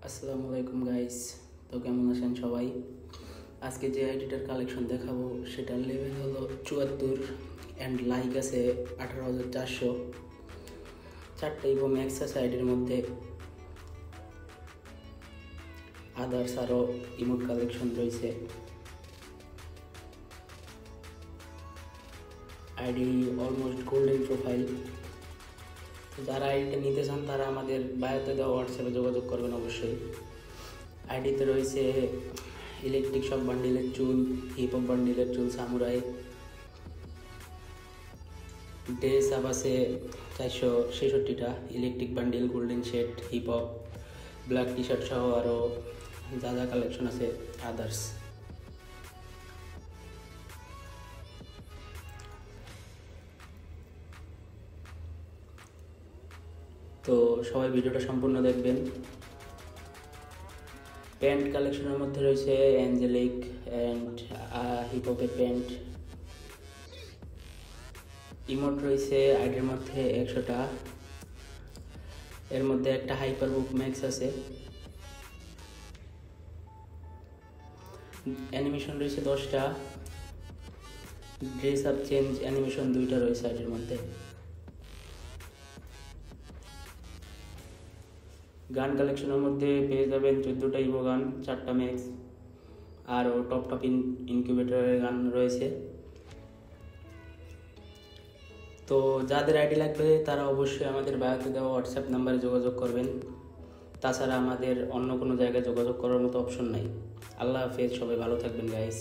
আসসালামু আলাইকুম গাইস। তো কেমন আছেন সবাই? আজকে যে আইডিটার কালেকশন দেখাবো সেটার লেভেল হলো 74 অ্যান্ড লাইক আছে 18,400। চারটে ইভো ম্যাক্স আছে আইডির মধ্যে, আদার্স আরও ইমোট কালেকশন রয়েছে। ID almost golden profile. যারা আইডিটা নিতে চান তারা আমাদের বায়োতে দেওয়া হোয়াটসঅ্যাপে যোগাযোগ করবেন অবশ্যই। আইডিতে রয়েছে ইলেকট্রিক শক বান্ডিলের চুল, হিপ হপ বান্ডিলের চুল, সামুরাই ড্রেস আপ আছে 466টা, electric bundle, golden shade, hip hop, black T shirt সহ আরও যা যা কালেকশন আছে আদার্স। তো সবাই ভিডিওটা সম্পূর্ণ দেখবেন। প্যান্ট কালেকশনের মধ্যে রয়েছে অ্যাঞ্জেলিক অ্যান্ড হিপ হপের প্যান্ট। ইমোট রয়েছে আইডির মধ্যে 100টা, এর মধ্যে একটা হাইপার বুক ম্যাক্স আছে। অ্যানিমেশন রয়েছে 10টা, ড্রেস আপ চেঞ্জ অ্যানিমেশন 2টা রয়েছে আইডির মধ্যে। গান কালেকশনের মধ্যে পেয়ে যাবেন 14টা ইভো গান, 4টা ম্যাক্স, আরও টপ টপ ইনকিউবেটরের গান রয়েছে। তো যাদের আইডি লাগবে তারা অবশ্যই আমাদের বায়োতে দেওয়া হোয়াটসঅ্যাপ নাম্বারে যোগাযোগ করবেন। তাছাড়া আমাদের অন্য কোনো জায়গায় যোগাযোগ করার মতো অপশন নাই। আল্লাহ হাফেজ, সবাই ভালো থাকবেন গাইস।